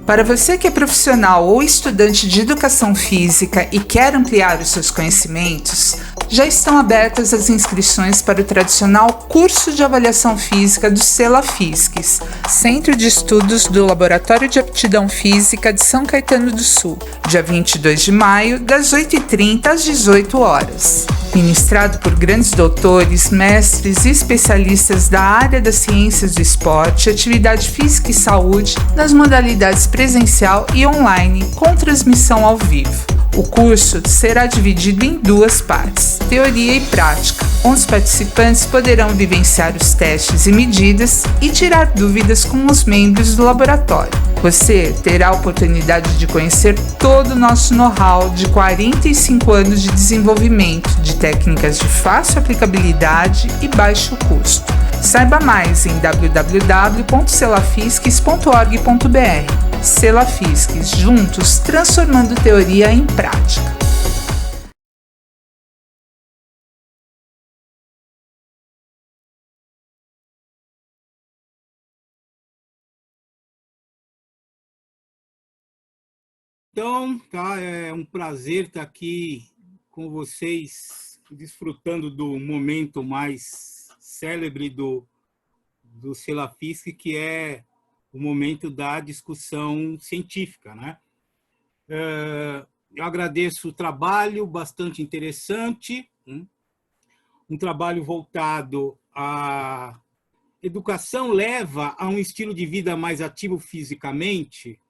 Para você que é profissional ou estudante de educação física e quer ampliar os seus conhecimentos, já estão abertas as inscrições para o tradicional curso de avaliação física do CELA-FISCS, Centro de Estudos do Laboratório de Aptidão Física de São Caetano do Sul, dia 22 de maio, das 8h30 às 18 horas. Ministrado por grandes doutores, mestres e especialistas da área das ciências do esporte, atividade física e saúde, nas modalidades presencial e online, com transmissão ao vivo. O curso será dividido em duas partes, teoria e prática, onde os participantes poderão vivenciar os testes e medidas e tirar dúvidas com os membros do laboratório. Você terá a oportunidade de conhecer todo o nosso know-how de 45 anos de desenvolvimento de técnicas de fácil aplicabilidade e baixo custo. Saiba mais em www.celafisques.org.br. CELA-FISCS, juntos transformando teoria em prática. Então, tá, é um prazer estar aqui com vocês, desfrutando do momento mais célebre do CELA-FISC, que é o momento da discussão científica, né? Eu agradeço o trabalho, bastante interessante, um trabalho voltado à educação leva a um estilo de vida mais ativo fisicamente,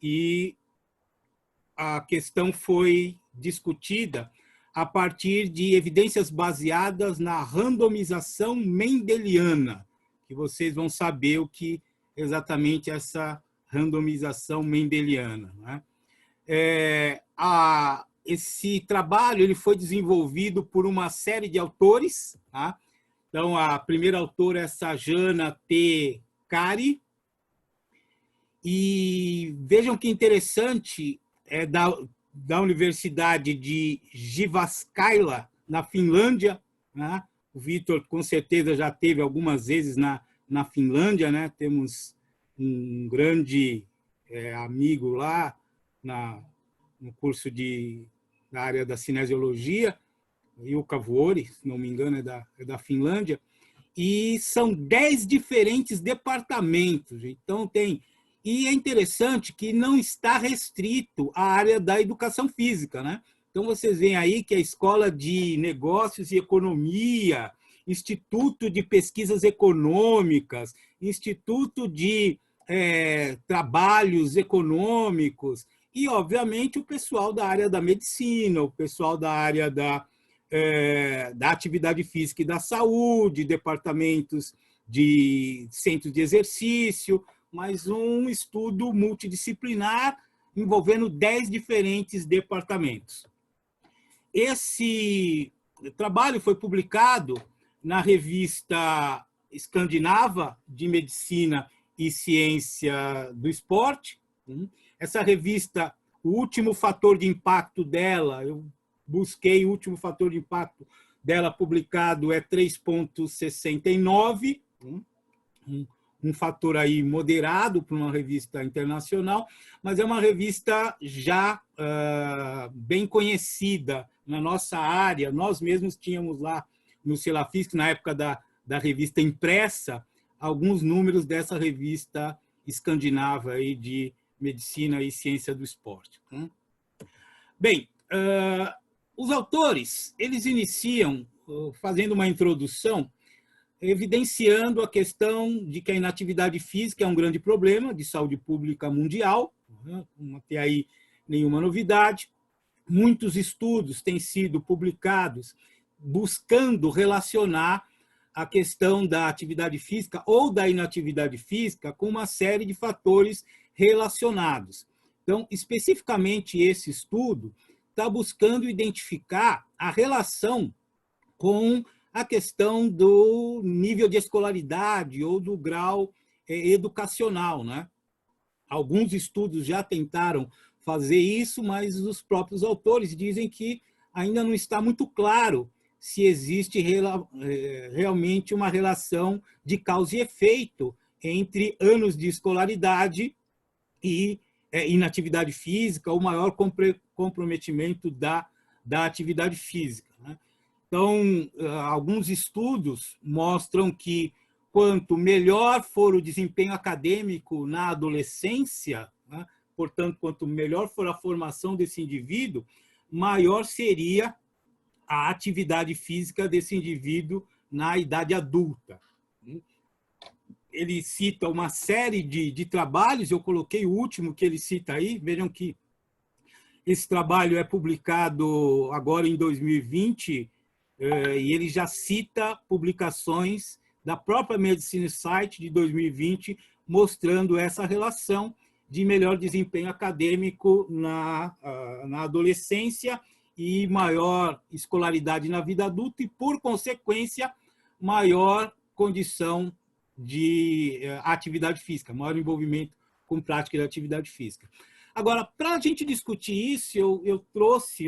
e a questão foi discutida a partir de evidências baseadas na randomização mendeliana, que vocês vão saber o que exatamente essa randomização mendeliana, né? Esse trabalho ele foi desenvolvido por uma série de autores, tá? Então, a primeira autora é Sajana T. Kari, e vejam que interessante, é da Universidade de Jyväskylä, na Finlândia, né? O Vitor, com certeza, já teve algumas vezes na Finlândia, né? Temos um grande amigo lá no curso da área da cinesiologia, Ilkka Vuori, se não me engano, é da Finlândia, e são 10 diferentes departamentos. Então, e é interessante que não está restrito à área da educação física, né? Então, vocês veem aí que a Escola de Negócios e Economia, Instituto de Pesquisas Econômicas, Instituto de Trabalhos Econômicos e, obviamente, o pessoal da área da medicina, o pessoal da área da atividade física e da saúde, departamentos de centros de exercício, mas um estudo multidisciplinar envolvendo 10 diferentes departamentos. Esse trabalho foi publicado na revista escandinava de Medicina e Ciência do Esporte. Essa revista, o último fator de impacto dela, eu busquei o último fator de impacto dela publicado, é 3,69, um fator aí moderado para uma revista internacional, mas é uma revista já bem conhecida na nossa área. Nós mesmos tínhamos lá no CELA-FISC, na época da revista impressa, alguns números dessa revista escandinava aí de Medicina e Ciência do Esporte. Bem, os autores, eles iniciam fazendo uma introdução, evidenciando a questão de que a inatividade física é um grande problema de saúde pública mundial, não tem aí nenhuma novidade. Muitos estudos têm sido publicados buscando relacionar a questão da atividade física ou da inatividade física com uma série de fatores relacionados. Então, especificamente esse estudo está buscando identificar a relação com a questão do nível de escolaridade ou do grau educacional, né? Alguns estudos já tentaram fazer isso, mas os próprios autores dizem que ainda não está muito claro se existe realmente uma relação de causa e efeito entre anos de escolaridade e inatividade física, o maior comprometimento da atividade física, né? Então, alguns estudos mostram que quanto melhor for o desempenho acadêmico na adolescência, né, portanto, quanto melhor for a formação desse indivíduo, maior seria a atividade física desse indivíduo na idade adulta. Ele cita uma série de trabalhos, eu coloquei o último que ele cita aí, vejam que esse trabalho é publicado agora em 2020, e ele já cita publicações da própria Medicine Site de 2020, mostrando essa relação de melhor desempenho acadêmico na adolescência e maior escolaridade na vida adulta e, por consequência, maior condição de atividade física, maior envolvimento com prática de atividade física. Agora, para a gente discutir isso, eu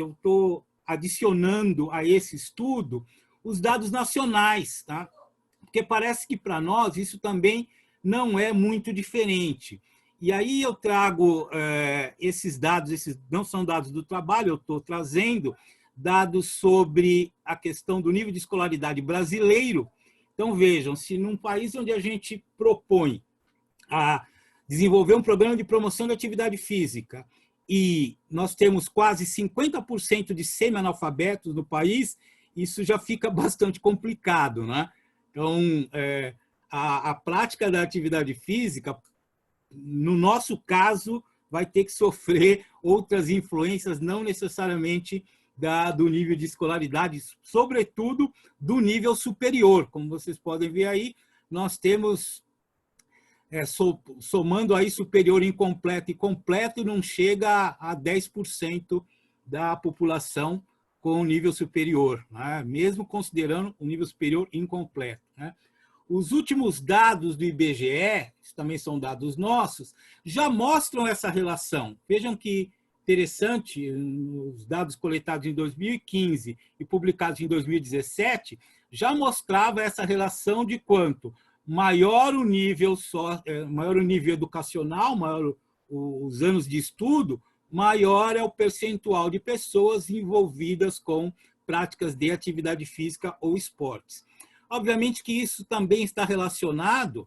estou adicionando a esse estudo os dados nacionais, tá? Porque parece que para nós isso também não é muito diferente. E aí eu trago esses dados, esses não são dados do trabalho, eu estou trazendo dados sobre a questão do nível de escolaridade brasileiro. Então, vejam, se num país onde a gente propõe a desenvolver um programa de promoção da atividade física e nós temos quase 50% de semi-analfabetos no país, isso já fica bastante complicado, né? Então, a prática da atividade física, no nosso caso, vai ter que sofrer outras influências, não necessariamente do nível de escolaridade, sobretudo do nível superior. Como vocês podem ver aí, nós temos, somando aí superior incompleto e completo, não chega a 10% da população com nível superior, né? Mesmo considerando o nível superior incompleto, né? Os últimos dados do IBGE, que também são dados nossos, já mostram essa relação. Vejam que interessante, os dados coletados em 2015 e publicados em 2017, já mostrava essa relação de quanto maior o nível educacional, maior os anos de estudo, maior é o percentual de pessoas envolvidas com práticas de atividade física ou esportes. Obviamente que isso também está relacionado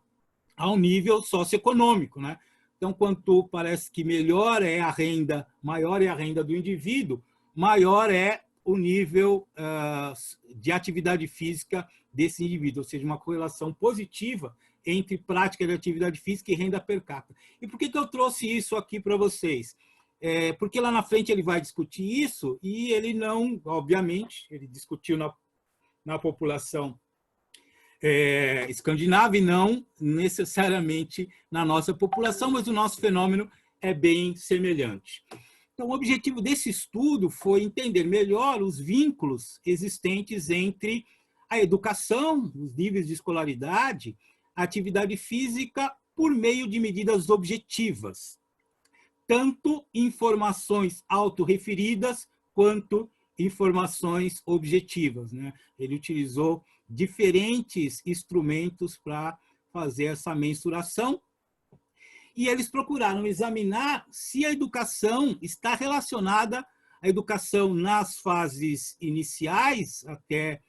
ao nível socioeconômico, né? Então, quanto parece que melhor é a renda, maior é a renda do indivíduo, maior é o nível de atividade física desse indivíduo, ou seja, uma correlação positiva entre prática de atividade física e renda per capita. E por que eu trouxe isso aqui para vocês? Porque lá na frente ele vai discutir isso e ele não, obviamente, ele discutiu na população escandinava e não necessariamente na nossa população, mas o nosso fenômeno é bem semelhante. Então, o objetivo desse estudo foi entender melhor os vínculos existentes entre a educação, os níveis de escolaridade, a atividade física, por meio de medidas objetivas, tanto informações autorreferidas quanto informações objetivas, né? Ele utilizou diferentes instrumentos para fazer essa mensuração e eles procuraram examinar se a educação está relacionada à educação nas fases iniciais, até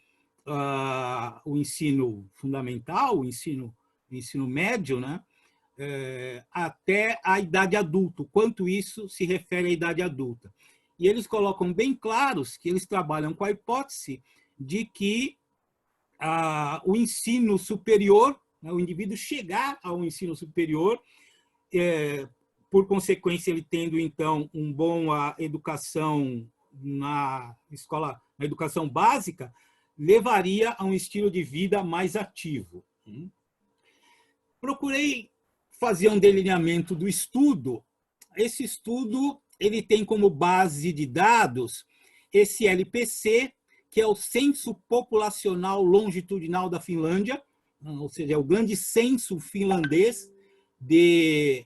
o ensino fundamental, o ensino médio, né? Até a idade adulta, quanto isso se refere à idade adulta. E eles colocam bem claros que eles trabalham com a hipótese de que o ensino superior, né, o indivíduo chegar ao ensino superior, por consequência, ele tendo, então, uma boa educação na escola, na educação básica, levaria a um estilo de vida mais ativo. Procurei fazer um delineamento do estudo. Esse estudo ele tem como base de dados esse LPC, que é o Censo Populacional Longitudinal da Finlândia, ou seja, é o grande censo finlandês de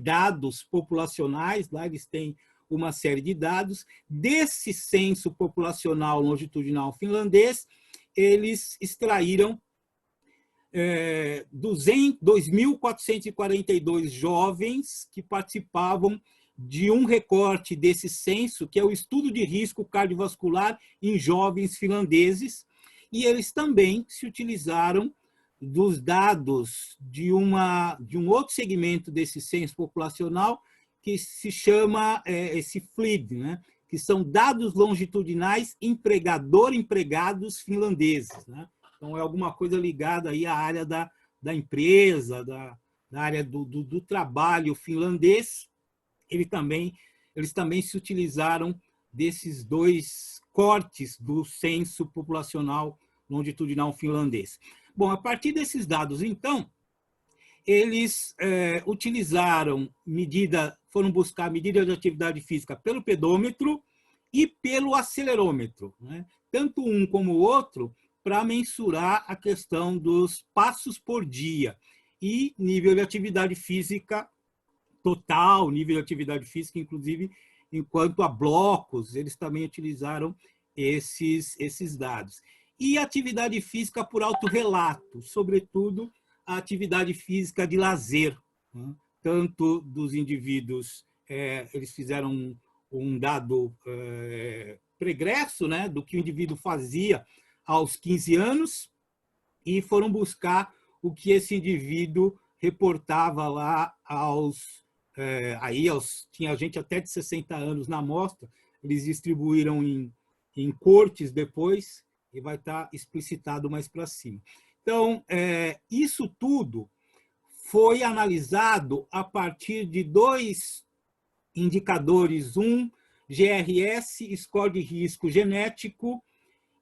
dados populacionais. Lá eles têm uma série de dados. Desse censo populacional longitudinal finlandês, eles extraíram 2.442 jovens que participavam de um recorte desse censo, que é o estudo de risco cardiovascular em jovens finlandeses, e eles também se utilizaram dos dados de um outro segmento desse censo populacional, que se chama esse FLID, né? Que são dados longitudinais empregador-empregados finlandeses, né? Então, é alguma coisa ligada aí à área da empresa, da área do trabalho finlandês. Eles também se utilizaram desses dois cortes do censo populacional longitudinal finlandês. Bom, a partir desses dados, então, eles foram buscar medida de atividade física pelo pedômetro e pelo acelerômetro, né? Tanto um como o outro, para mensurar a questão dos passos por dia e nível de atividade física total, nível de atividade física, inclusive, enquanto a blocos, eles também utilizaram esses dados. E atividade física por autorrelato, sobretudo a atividade física de lazer, né? Tanto dos indivíduos, eles fizeram um dado pregresso, né, do que o indivíduo fazia aos 15 anos e foram buscar o que esse indivíduo reportava lá tinha gente até de 60 anos na amostra, eles distribuíram em cortes depois e vai estar explicitado mais para cima. Então, isso tudo foi analisado a partir de dois indicadores, um GRS, score de risco genético,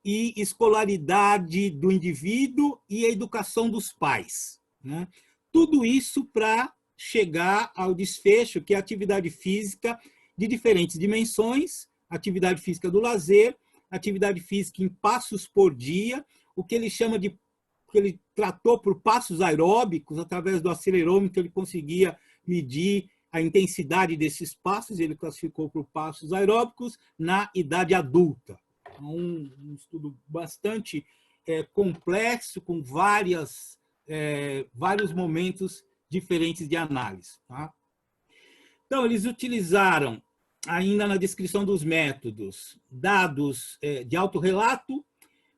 e escolaridade do indivíduo e a educação dos pais, né? Tudo isso para chegar ao desfecho, que é a atividade física de diferentes dimensões, atividade física do lazer, atividade física em passos por dia, o que ele chama de, que ele tratou por passos aeróbicos, através do acelerômetro ele conseguia medir a intensidade desses passos, ele classificou por passos aeróbicos na idade adulta. Um estudo bastante complexo, com vários momentos diferentes de análise, tá? Então, eles utilizaram, ainda na descrição dos métodos, dados de autorrelato,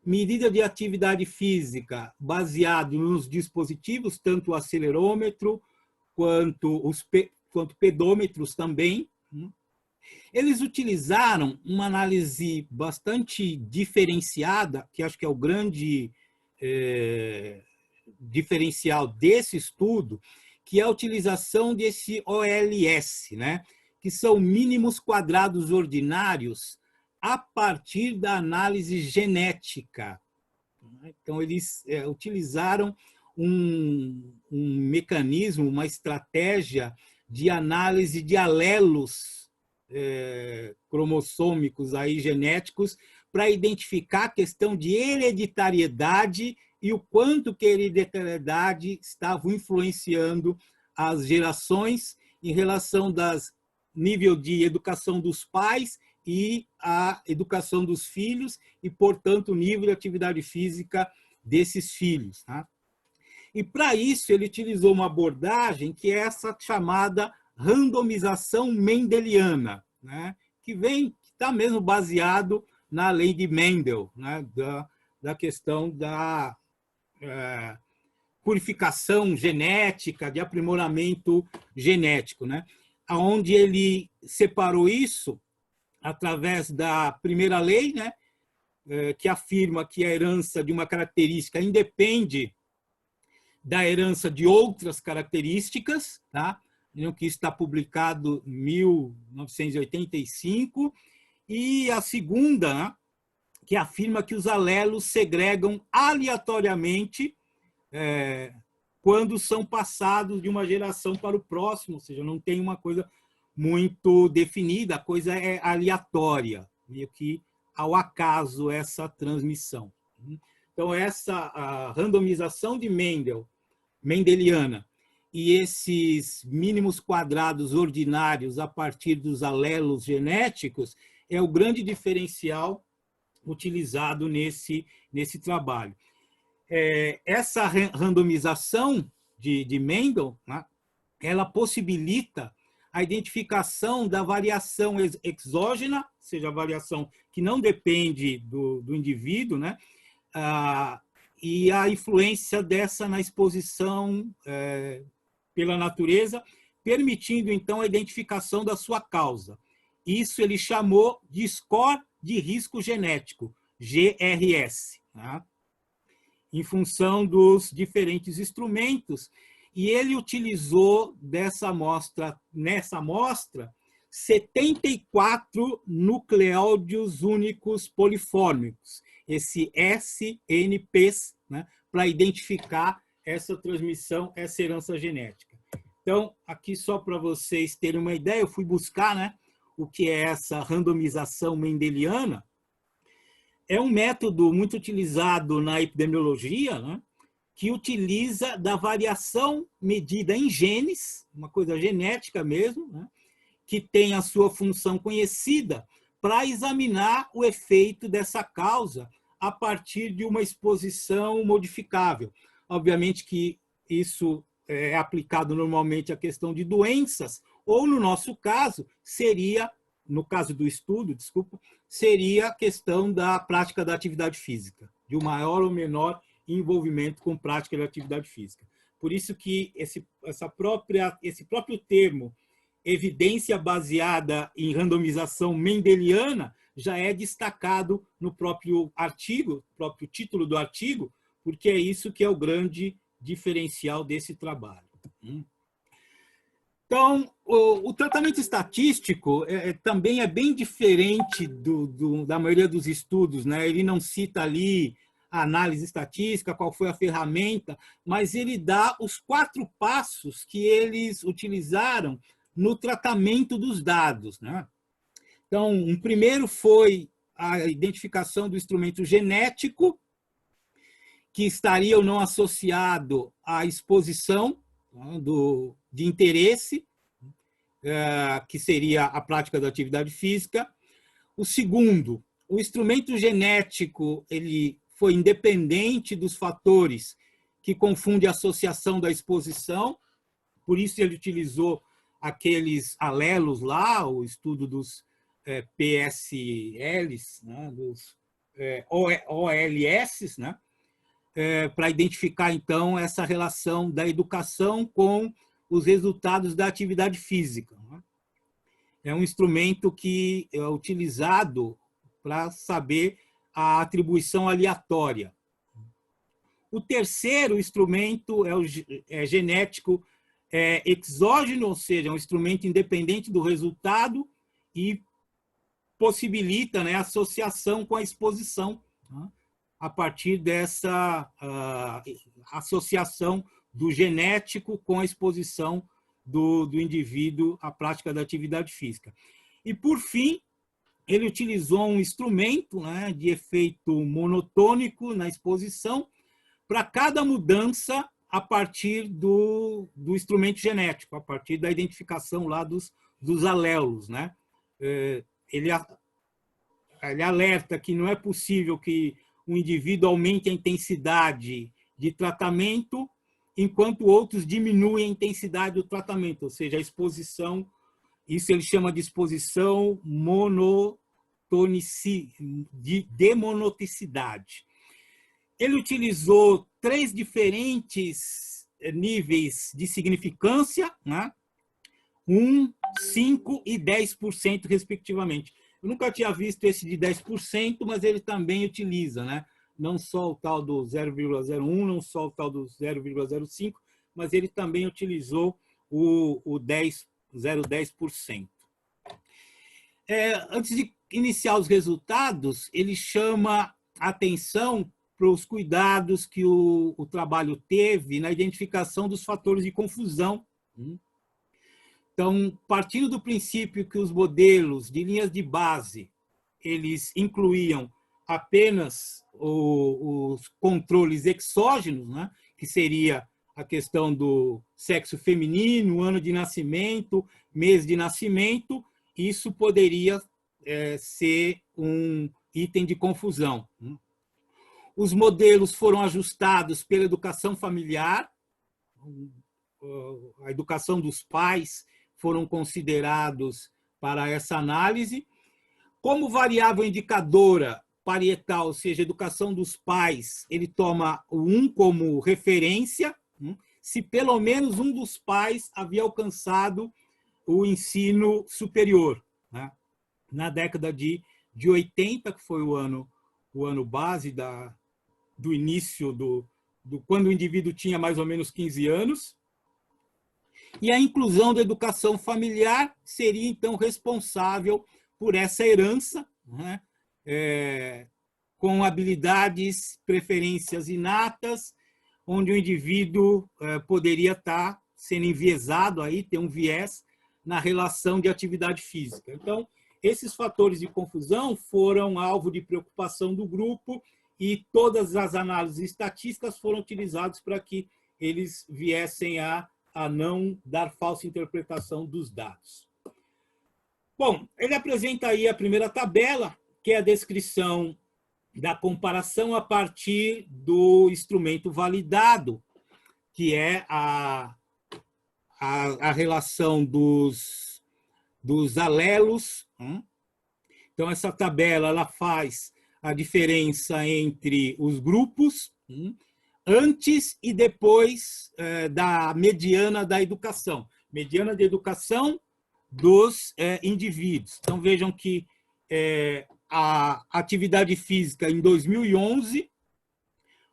medida de atividade física baseado nos dispositivos, tanto o acelerômetro quanto pedômetros também. Eles utilizaram uma análise bastante diferenciada, que acho que é o grande diferencial desse estudo, que é a utilização desse OLS, né? Que são mínimos quadrados ordinários a partir da análise genética. Então, eles utilizaram um mecanismo, uma estratégia de análise de alelos cromossômicos aí, genéticos, para identificar a questão de hereditariedade e o quanto que a hereditariedade estava influenciando as gerações em relação das nível de educação dos pais e a educação dos filhos e, portanto, o nível de atividade física desses filhos, tá? E, para isso, ele utilizou uma abordagem que é essa chamada randomização mendeliana, né? Que está mesmo baseado na lei de Mendel, né? Da questão da purificação genética, de aprimoramento genético, né? Onde ele separou isso através da primeira lei, né? Que afirma que a herança de uma característica independe da herança de outras características, tá? Que está publicado em 1985, e a segunda, né, que afirma que os alelos segregam aleatoriamente quando são passados de uma geração para o próximo, ou seja, não tem uma coisa muito definida, a coisa é aleatória, meio que ao acaso essa transmissão. Então, a randomização de mendeliana, e esses mínimos quadrados ordinários a partir dos alelos genéticos é o grande diferencial utilizado nesse trabalho. essa randomização de Mendel, né, ela possibilita a identificação da variação exógena, ou seja, a variação que não depende do indivíduo, né, e a influência dessa na exposição pela natureza, permitindo, então, a identificação da sua causa. Isso ele chamou de score de risco genético, GRS, né? Em função dos diferentes instrumentos, e ele utilizou nessa amostra 74 nucleóides únicos polifórmicos, esse SNPs, né, para identificar essa transmissão, essa herança genética. Então, aqui só para vocês terem uma ideia, eu fui buscar, né, o que é essa randomização mendeliana. É um método muito utilizado na epidemiologia, né, que utiliza da variação medida em genes, uma coisa genética mesmo, né, que tem a sua função conhecida, para examinar o efeito dessa causa a partir de uma exposição modificável. Obviamente que isso é aplicado normalmente à questão de doenças, ou no nosso caso, seria, no caso do estudo, desculpa, seria a questão da prática da atividade física, de um maior ou menor envolvimento com prática de atividade física. Por isso que esse próprio termo, evidência baseada em randomização mendeliana, já é destacado no próprio artigo, próprio título do artigo, porque é isso que é o grande diferencial desse trabalho. Então, o tratamento estatístico também é bem diferente da maioria dos estudos, né? Ele não cita ali a análise estatística, qual foi a ferramenta, mas ele dá os 4 passos que eles utilizaram no tratamento dos dados, né? Então, um primeiro foi a identificação do instrumento genético, que estaria ou não associado à exposição, né, de interesse, que seria a prática da atividade física. O segundo, o instrumento genético ele foi independente dos fatores que confundem a associação da exposição, por isso ele utilizou aqueles alelos lá, o estudo dos PSLs, né, dos OLS, né, para identificar, então, essa relação da educação com os resultados da atividade física. É um instrumento que é utilizado para saber a atribuição aleatória. O terceiro instrumento é genético exógeno, ou seja, é um instrumento independente do resultado e possibilita, né, a associação com a exposição, né, a partir dessa associação do genético com a exposição do indivíduo à prática da atividade física. E, por fim, ele utilizou um instrumento, né, de efeito monotônico na exposição para cada mudança a partir do instrumento genético, a partir da identificação lá dos alelos, né? Ele alerta que não é possível que um indivíduo aumente a intensidade de tratamento enquanto outros diminuem a intensidade do tratamento, ou seja, a exposição, isso ele chama de exposição de demonoticidade. Ele utilizou 3 diferentes níveis de significância, né? 1, 5 e 10%, respectivamente. Eu nunca tinha visto esse de 10%, mas ele também utiliza, né? Não só o tal do 0,01, não só o tal do 0,05, mas ele também utilizou o 0,10%. Antes de iniciar os resultados, ele chama a atenção para os cuidados que o trabalho teve na identificação dos fatores de confusão. Então, partindo do princípio que os modelos de linhas de base, eles incluíam apenas os controles exógenos, né, que seria a questão do sexo feminino, ano de nascimento, mês de nascimento, isso poderia ser um item de confusão. Os modelos foram ajustados pela educação familiar, a educação dos pais foram considerados para essa análise. Como variável indicadora parietal, ou seja, educação dos pais, ele toma o 1 como referência, se pelo menos um dos pais havia alcançado o ensino superior, né? Na década de 80, que foi o ano base do início quando o indivíduo tinha mais ou menos 15 anos. E a inclusão da educação familiar seria, então, responsável por essa herança, né? Com habilidades, preferências inatas, onde o indivíduo poderia estar sendo enviesado, aí, ter um viés na relação de atividade física. Então, esses fatores de confusão foram alvo de preocupação do grupo e todas as análises estatísticas foram utilizadas para que eles viessem a não dar falsa interpretação dos dados. Bom, ele apresenta aí a primeira tabela, que é a descrição da comparação a partir do instrumento validado, que é a relação dos alelos. Então, essa tabela ela faz a diferença entre os grupos antes e depois da mediana da educação. Mediana de educação dos indivíduos. Então, vejam que a atividade física em 2011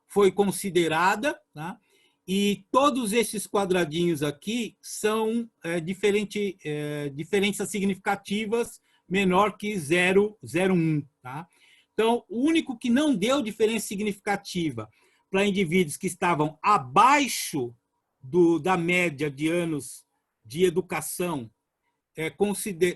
foi considerada, tá? E todos esses quadradinhos aqui são diferenças significativas menor que 0,01. Tá? Então, o único que não deu diferença significativa para indivíduos que estavam abaixo da média de anos de educação,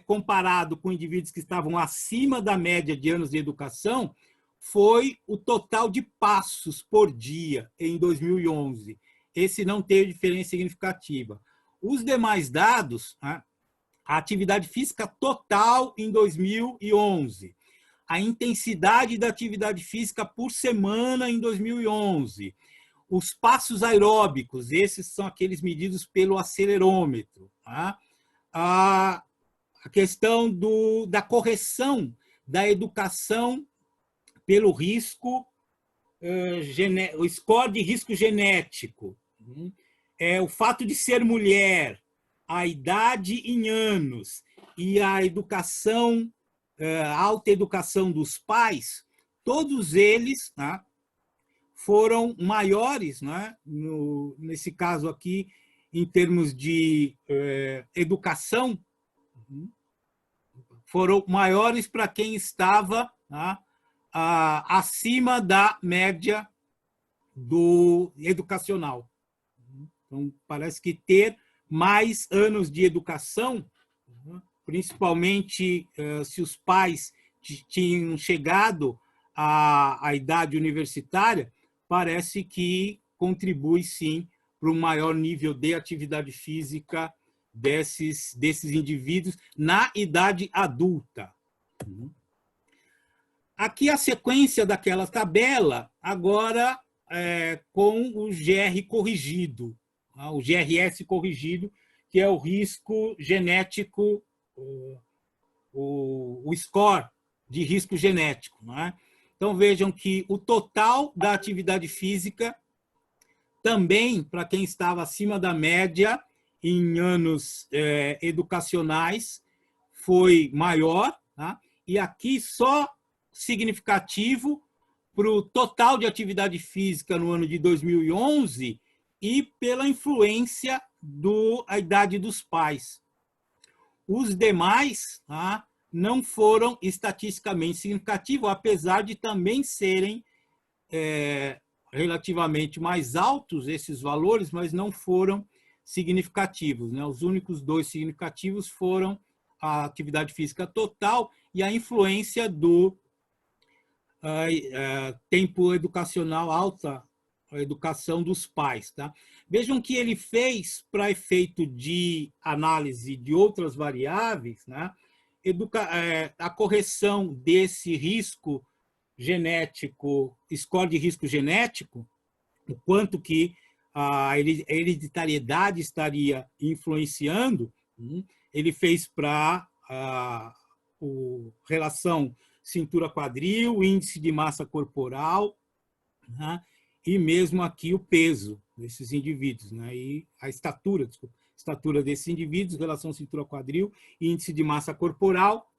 comparado com indivíduos que estavam acima da média de anos de educação, foi o total de passos por dia em 2011. Esse não teve diferença significativa. Os demais dados, a atividade física total em 2011, a intensidade da atividade física por semana em 2011, os passos aeróbicos, esses são aqueles medidos pelo acelerômetro, tá? A questão da correção da educação pelo risco, o score de risco genético, o fato de ser mulher, a idade em anos e a educação, a alta educação dos pais, todos eles, né, foram maiores, né, nesse caso aqui, em termos de educação, foram maiores para quem estava, né, acima da média educacional. Então, parece que ter mais anos de educação, principalmente se os pais tinham chegado à idade universitária, parece que contribui, sim, para um maior nível de atividade física desses indivíduos na idade adulta. Aqui a sequência daquela tabela, agora com o GR corrigido, o GRS corrigido, que é o risco genético, o score de risco genético. Não é? Então, vejam que o total da atividade física, também para quem estava acima da média em anos educacionais, foi maior. Tá? E aqui só significativo para o total de atividade física no ano de 2011 e pela influência da idade dos pais. Os demais, tá, não foram estatisticamente significativos, apesar de também serem relativamente mais altos esses valores, mas não foram significativos. Né? Os únicos dois significativos foram a atividade física total e a influência do tempo educacional, alta a educação dos pais. Tá? Vejam que ele fez, para efeito de análise de outras variáveis, né, a correção desse risco genético, score de risco genético, o quanto que a hereditariedade estaria influenciando, ele fez para a relação cintura-quadril, índice de massa corporal, né, e mesmo aqui o peso desses indivíduos, né, e a estatura, desculpa, estatura desses indivíduos, relação cintura-quadril, índice de massa corporal,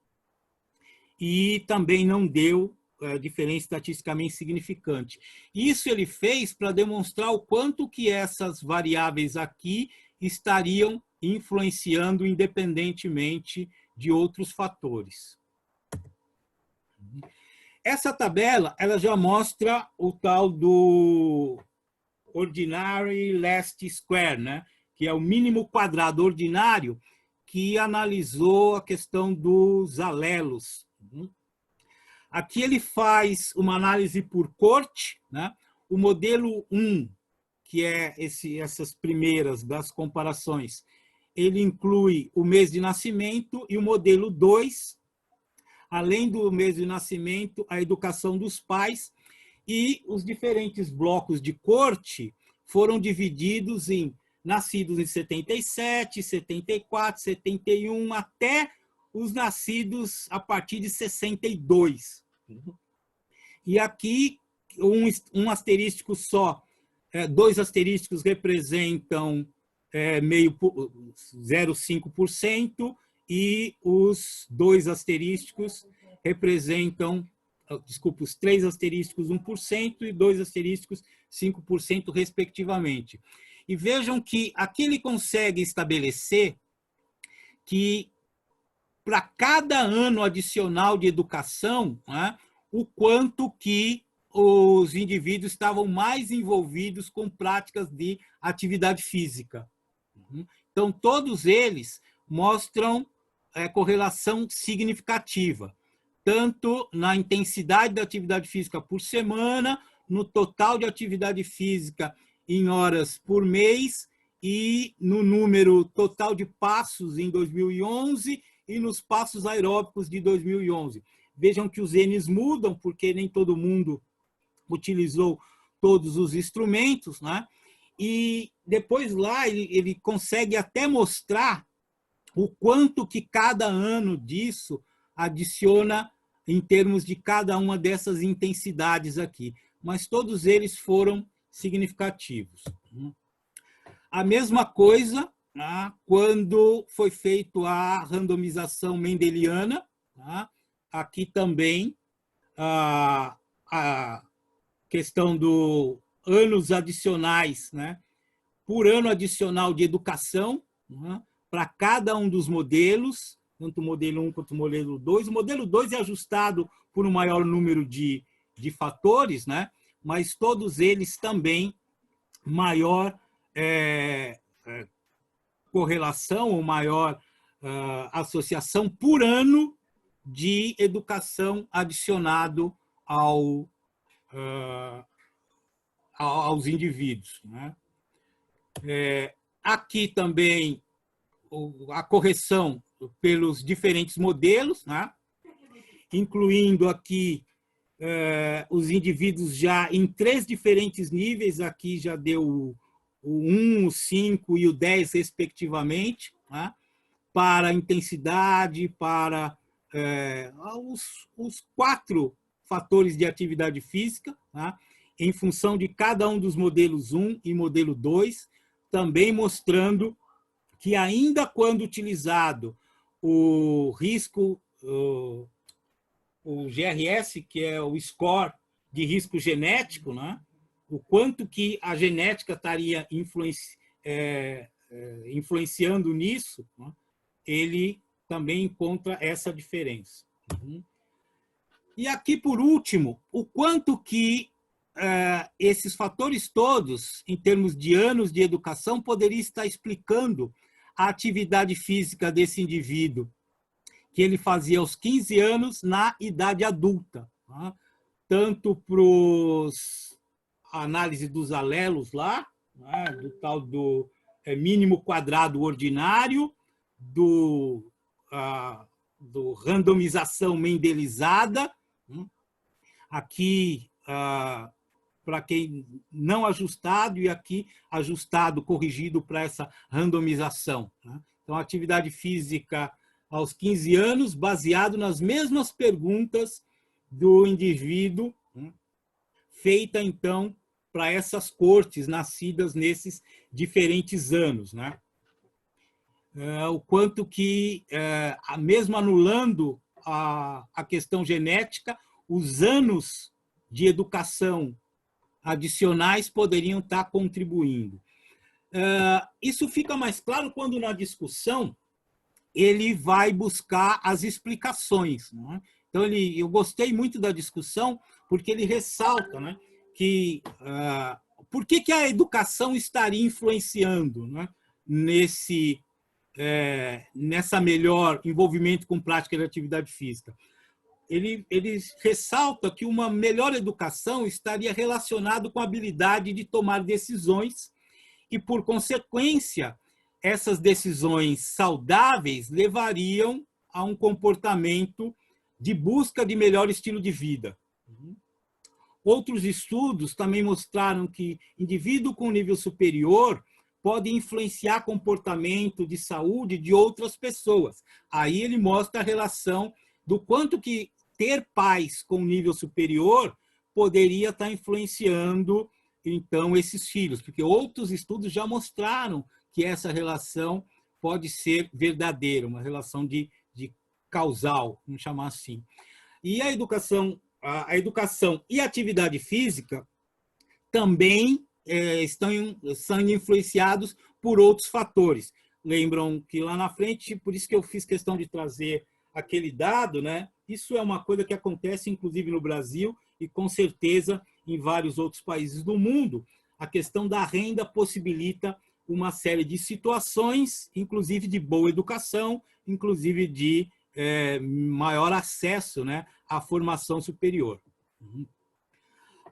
e também não deu diferença estatisticamente significante. Isso ele fez para demonstrar o quanto que essas variáveis aqui estariam influenciando independentemente de outros fatores. Essa tabela ela já mostra o tal do Ordinary Least Square, né? Que é o mínimo quadrado ordinário, que analisou a questão dos alelos. Aqui ele faz uma análise por corte, né? O modelo 1, que é essas primeiras das comparações, ele inclui o mês de nascimento, e o modelo 2, além do mês de nascimento, a educação dos pais, e os diferentes blocos de corte foram divididos em nascidos em 77, 74, 71, até os nascidos a partir de 62. E aqui, um asterístico só, 2 asterísticos representam 0,5%, e os 2 asterísticos representam, desculpa, os 3 asterísticos 1% e 2 asterísticos 5%, respectivamente. E vejam que aqui ele consegue estabelecer que, para cada ano adicional de educação, né, o quanto que os indivíduos estavam mais envolvidos com práticas de atividade física. Então, todos eles mostram correlação significativa, tanto na intensidade da atividade física por semana, no total de atividade física em horas por mês, e no número total de passos em 2011 e nos passos aeróbicos de 2011. Vejam que os N's mudam, porque nem todo mundo utilizou todos os instrumentos, né? E depois lá ele consegue até mostrar o quanto que cada ano disso adiciona em termos de cada uma dessas intensidades aqui. Mas todos eles foram significativos. A mesma coisa, né, quando foi feita a randomização mendeliana, tá? Aqui também a questão do anos adicionais, né, por ano adicional de educação, né, para cada um dos modelos, tanto o modelo 1 quanto o modelo 2. O modelo 2 é ajustado por um maior número de fatores, né, mas todos eles também maior correlação ou maior associação por ano de educação adicionado aos indivíduos, né? Aqui também a correção pelos diferentes modelos, né? Incluindo aqui os indivíduos já em 3 diferentes níveis. Aqui já deu o 1, o 5 e o 10, respectivamente, né? Para a intensidade, para os 4 fatores de atividade física, né? Em função de cada um dos modelos 1 e modelo 2, também mostrando que, ainda quando utilizado o risco, o GRS, que é o score de risco genético, né? O quanto que a genética estaria influenciando nisso, né? Ele também encontra essa diferença. E aqui, por último, o quanto que esses fatores todos, em termos de anos de educação, poderia estar explicando a atividade física desse indivíduo, que ele fazia aos 15 anos na idade adulta, tá? Tanto para a análise dos alelos lá, né, do tal do mínimo quadrado ordinário, do randomização mendelizada, aqui para quem não ajustado e aqui ajustado, corrigido para essa randomização, né? Então, atividade física aos 15 anos, baseado nas mesmas perguntas do indivíduo, né? Feita, então, para essas cortes nascidas nesses diferentes anos, né? O quanto que, mesmo anulando a questão genética, os anos de educação adicionais poderiam estar contribuindo. Isso fica mais claro quando, na discussão, ele vai buscar as explicações, né? Então, eu gostei muito da discussão, porque ele ressalta, né, que por que a educação estaria influenciando, né, nessa melhor envolvimento com prática de atividade física. Ele ressalta que uma melhor educação estaria relacionada com a habilidade de tomar decisões e, por consequência, essas decisões saudáveis levariam a um comportamento de busca de melhor estilo de vida. Outros estudos também mostraram que indivíduo com nível superior pode influenciar comportamento de saúde de outras pessoas. Aí ele mostra a relação do quanto que ter pais com nível superior poderia estar influenciando, então, esses filhos, porque outros estudos já mostraram que essa relação pode ser verdadeira, uma relação de causal, vamos chamar assim. E a educação e a atividade física também são influenciados por outros fatores. Lembram que lá na frente, por isso que eu fiz questão de trazer aquele dado, né? Isso é uma coisa que acontece, inclusive, no Brasil e, com certeza, em vários outros países do mundo. A questão da renda possibilita uma série de situações, inclusive de boa educação, inclusive de maior acesso, né, à formação superior.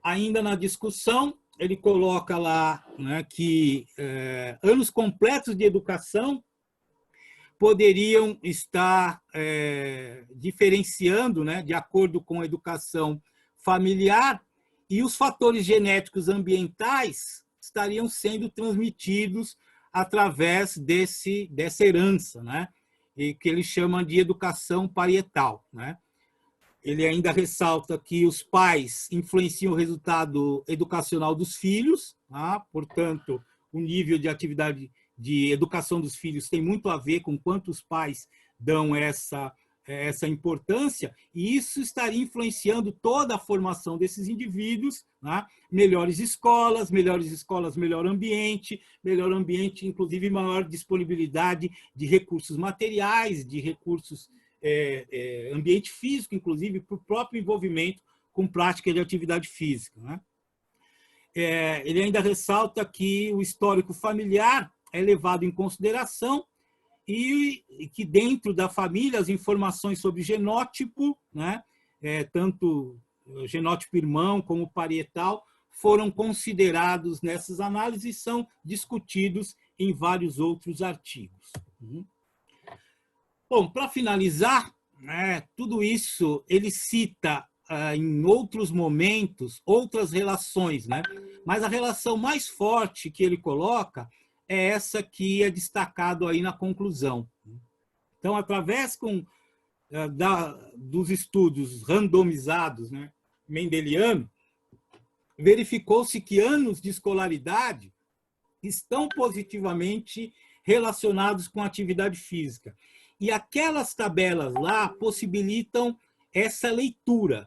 Ainda na discussão, ele coloca lá, né, que anos completos de educação poderiam estar diferenciando, né, de acordo com a educação familiar, e os fatores genéticos ambientais estariam sendo transmitidos através dessa herança, né, e que ele chama de educação parietal, né? Ele ainda ressalta que os pais influenciam o resultado educacional dos filhos, tá? Portanto, o nível de atividade de educação dos filhos tem muito a ver com quantos pais dão essa importância, e isso estaria influenciando toda a formação desses indivíduos, né? Melhor escolas, melhor ambiente, inclusive maior disponibilidade de recursos materiais, de recursos ambiente físico, inclusive para o próprio envolvimento com prática de atividade física, né? Ele ainda ressalta que o histórico familiar é levado em consideração e que dentro da família as informações sobre genótipo, né, tanto genótipo irmão como parietal, foram considerados nessas análises e são discutidos em vários outros artigos. Bom, para finalizar, né, tudo isso ele cita em outros momentos outras relações, né? Mas a relação mais forte que ele coloca é essa que é destacado aí na conclusão. Então, através dos estudos randomizados, né, mendeliano, verificou-se que anos de escolaridade estão positivamente relacionados com a atividade física. E aquelas tabelas lá possibilitam essa leitura,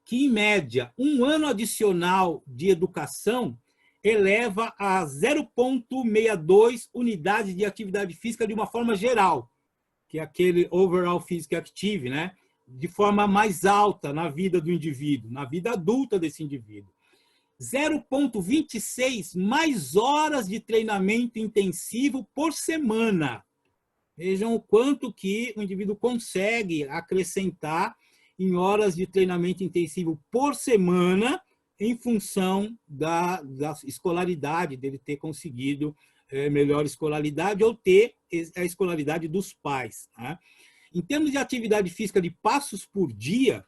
que, em média, um ano adicional de educação eleva a 0,62 unidades de atividade física de uma forma geral, que é aquele overall physical active, né? De forma mais alta na vida do indivíduo, na vida adulta desse indivíduo. 0,26 mais horas de treinamento intensivo por semana. Vejam o quanto que o indivíduo consegue acrescentar em horas de treinamento intensivo por semana, em função da escolaridade, dele ter conseguido melhor escolaridade ou ter a escolaridade dos pais, tá? Em termos de atividade física de passos por dia,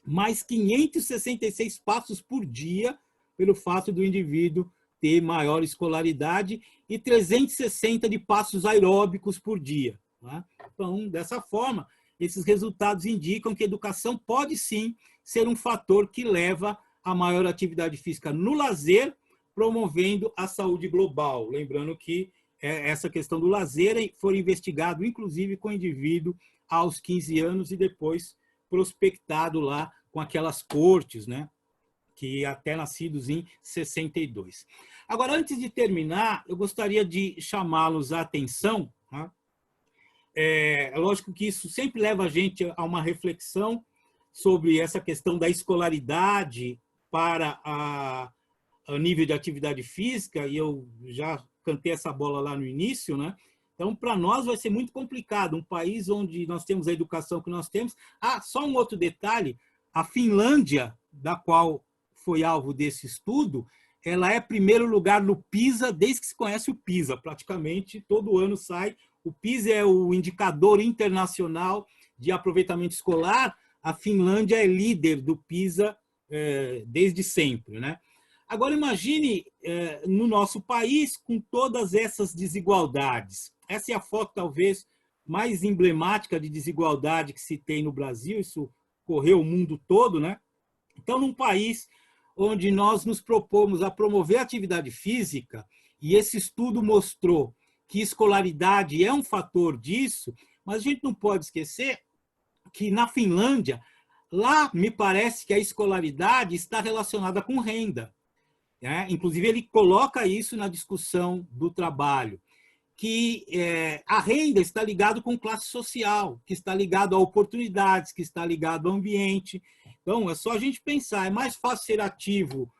mais 566 passos por dia, pelo fato do indivíduo ter maior escolaridade, e 360 de passos aeróbicos por dia. Né? Então, dessa forma, esses resultados indicam que a educação pode sim ser um fator que leva a maior atividade física no lazer, promovendo a saúde global. Lembrando que essa questão do lazer foi investigado, inclusive, com o indivíduo aos 15 anos e depois prospectado lá com aquelas cortes, né? Que até nascidos em 62. Agora, antes de terminar, eu gostaria de chamá-los a atenção. Né? É lógico que isso sempre leva a gente a uma reflexão sobre essa questão da escolaridade para a nível de atividade física, e eu já cantei essa bola lá no início, né? Então, para nós vai ser muito complicado, um país onde nós temos a educação que nós temos. Só um outro detalhe, a Finlândia, da qual foi alvo desse estudo, ela é primeiro lugar no PISA, desde que se conhece o PISA, praticamente todo ano sai. O PISA é o indicador internacional de aproveitamento escolar, a Finlândia é líder do PISA desde sempre, né? Agora, imagine no nosso país com todas essas desigualdades. Essa é a foto, talvez, mais emblemática de desigualdade que se tem no Brasil, isso correu o mundo todo, né? Então, num país onde nós nos propomos a promover a atividade física, e esse estudo mostrou que escolaridade é um fator disso, mas a gente não pode esquecer que na Finlândia, lá me parece que a escolaridade está relacionada com renda. Inclusive, ele coloca isso na discussão do trabalho, que a renda está ligada com classe social, que está ligado a oportunidades, que está ligado ao ambiente. Então, é só a gente pensar, é mais fácil ser ativo,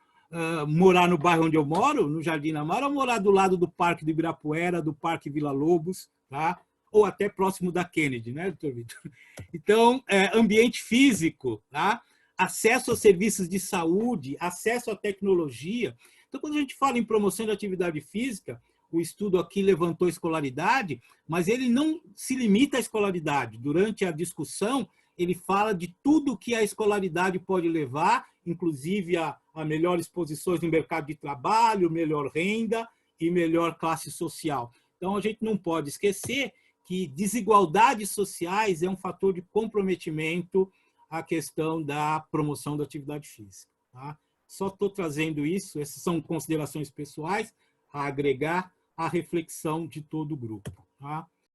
morar no bairro onde eu moro, no Jardim Amaro, ou morar do lado do Parque do Ibirapuera, do Parque Vila Lobos, tá? Ou até próximo da Kennedy, né, doutor Vitor? Então, ambiente físico, tá? Acesso a serviços de saúde, acesso à tecnologia. Então, quando a gente fala em promoção da atividade física, o estudo aqui levantou a escolaridade, mas ele não se limita à escolaridade. Durante a discussão, ele fala de tudo que a escolaridade pode levar, inclusive a melhores posições no mercado de trabalho, melhor renda e melhor classe social. Então, a gente não pode esquecer que desigualdades sociais é um fator de comprometimento à questão da promoção da atividade física. Tá? Só estou trazendo isso, essas são considerações pessoais, a agregar a reflexão de todo o grupo. Tá?